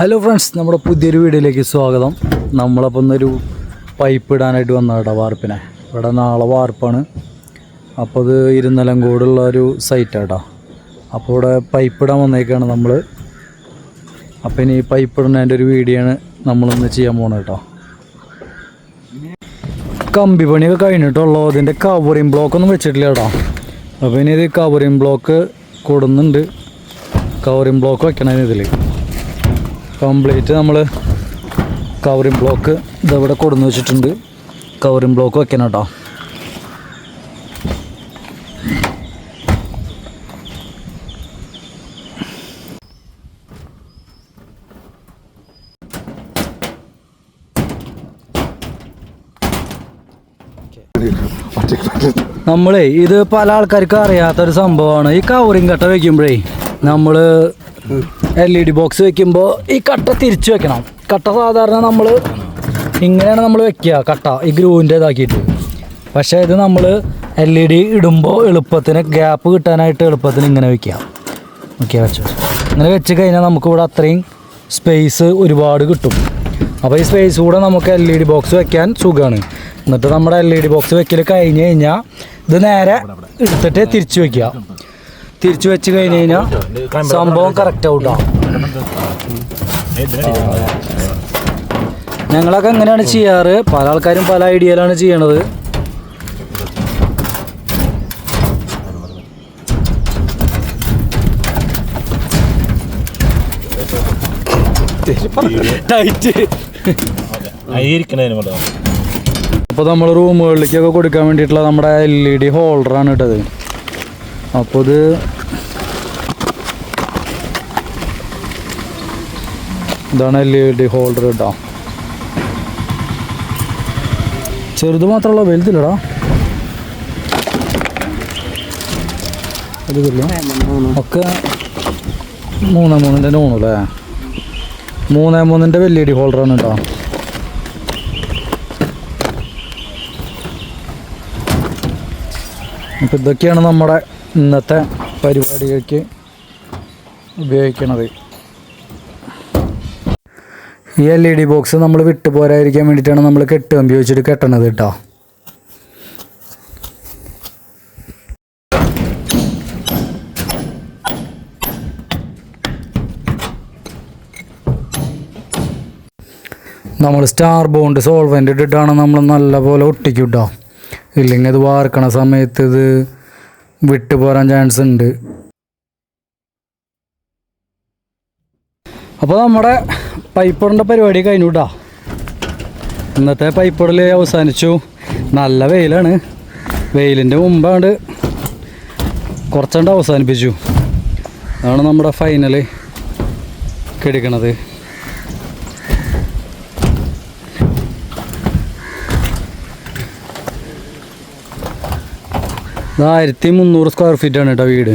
Hello friends, നമ്മുടെ പുതിയൊരു വീഡിയോയിലേക്ക് സ്വാഗതം. നമ്മളപ്പോൾ ഇന്നൊരു പൈപ്പ് ഇടാനായിട്ട് വന്നതാട്ടോ വാർപ്പിനെ. ഇവിടെ നാളെ വാർപ്പാണ്. അപ്പോൾ ഇത് ഇരുന്നലങ്കോടുള്ള ഒരു സൈറ്റാട്ടോ. അപ്പോൾ ഇവിടെ പൈപ്പ് ഇടാൻ വന്നേക്കാണ് നമ്മൾ. അപ്പോൾ ഇനി പൈപ്പ് ഇടുന്നതിൻ്റെ ഒരു വീഡിയോ ആണ് നമ്മളിന്ന് ചെയ്യാൻ പോകുന്നത് കേട്ടോ. കമ്പി പണിയൊക്കെ കഴിഞ്ഞിട്ടുള്ളൂ. അതിൻ്റെ കവറിങ് ബ്ലോക്കൊന്നും വെച്ചിട്ടില്ല കേട്ടോ. അപ്പോൾ ഇനി ഇത് കവറിങ് ബ്ലോക്ക് കൊടുന്നുണ്ട്. കവറിങ് ബ്ലോക്ക് വെക്കണം ഇതിൽ കംപ്ലീറ്റ്. നമ്മൾ കവറിങ് ബ്ലോക്ക് ഇതവിടെ കൊടുന്ന് വെച്ചിട്ടുണ്ട്. കവറിങ് ബ്ലോക്ക് വെക്കണം കേട്ടോ. നമ്മളെ ഇത് പല ആൾക്കാർക്ക് അറിയാത്തൊരു സംഭവമാണ്. ഈ കവറിങ് കട്ട വയ്ക്കുമ്പോഴേ നമ്മൾ LED ബോക്സ് വെക്കുമ്പോൾ ഈ കട്ട തിരിച്ചു വെക്കണം. കട്ട സാധാരണ നമ്മൾ ഇങ്ങനെയാണ് നമ്മൾ വെക്കുക, കട്ട ഈ ഗ്രൂവിൻ്റെ ഇതാക്കിയിട്ട്. പക്ഷേ ഇത് നമ്മൾ LED ഇടുമ്പോൾ എളുപ്പത്തിന് ഗ്യാപ്പ് കിട്ടാനായിട്ട് എളുപ്പത്തിന് ഇങ്ങനെ വെക്കുക. ഓക്കെ, വെച്ചു. ഇങ്ങനെ വെച്ച് കഴിഞ്ഞാൽ നമുക്കിവിടെ അത്രയും സ്പേസ് ഒരുപാട് കിട്ടും. അപ്പോൾ ഈ സ്പേസ് കൂടെ നമുക്ക് LED ബോക്സ് വെക്കാൻ സുഖമാണ്. എന്നിട്ട് നമ്മുടെ LED ബോക്സ് വെക്കൽ കഴിഞ്ഞ് കഴിഞ്ഞാൽ ഇത് നേരെ എടുത്തിട്ട് തിരിച്ചു വയ്ക്കുക. തിരിച്ചു വെച്ച് കഴിഞ്ഞ് കഴിഞ്ഞാൽ സംഭവം കറക്റ്റ് ഔട്ടാണ്. ഞങ്ങളൊക്കെ എങ്ങനെയാണ് ചെയ്യാറ്, പല ആൾക്കാരും പല ഐഡിയയിലാണ് ചെയ്യണത്. അപ്പോൾ നമ്മൾ റൂമുകളിലേക്കൊക്കെ കൊടുക്കാൻ വേണ്ടിയിട്ടുള്ള നമ്മുടെ LED ഹോൾഡറാണ് ഇട്ടത്. അപ്പോൾ ഇത് ഇതാണ് LED ഹോൾഡർ കേട്ടോ. ചെറുത് മാത്രമുള്ള വലുതില്ലടാ. അതില്ല ഒക്കെ 3x3 അല്ലേ. 3x3 LED ഹോൾഡറാണ് കേട്ടോ. അപ്പോൾ ഇതൊക്കെയാണ് നമ്മുടെ ഇന്നത്തെ പരിപാടികൾക്ക് ഉപയോഗിക്കണത്. ഈ LED ബോക്സ് നമ്മൾ വിട്ടു പോരാതിരിക്കാൻ വേണ്ടിയിട്ടാണ് നമ്മൾ കെട്ടുകമ്പി വെച്ചിട്ട് കെട്ടണത് കേട്ടോ. നമ്മൾ സ്റ്റാർ ബോണ്ട് സോൾവെൻ്റ് ഇട്ടിട്ടാണ് നമ്മൾ നല്ലപോലെ ഒട്ടിക്കും കേട്ടോ. ഇല്ലെങ്കിൽ അത് വാർക്കണ സമയത്ത് ഇത് വിട്ടു പോരാൻ ചാൻസ് ഉണ്ട്. അപ്പോൾ നമ്മുടെ പൈപ്പിടേണ്ട പരിപാടി കഴിഞ്ഞു കേട്ടോ. ഇന്നത്തെ പൈപ്പിടൽ അവസാനിച്ചു. നല്ല വെയിലാണ്. വെയിലിൻ്റെ മുമ്പാണ്ട് കുറച്ചുകൊണ്ട് അവസാനിപ്പിച്ചു. അതാണ് നമ്മുടെ ഫൈനൽ കിടക്കണത്. 1300 സ്ക്വയർ ഫീറ്റാണ് കേട്ടോ വീട്.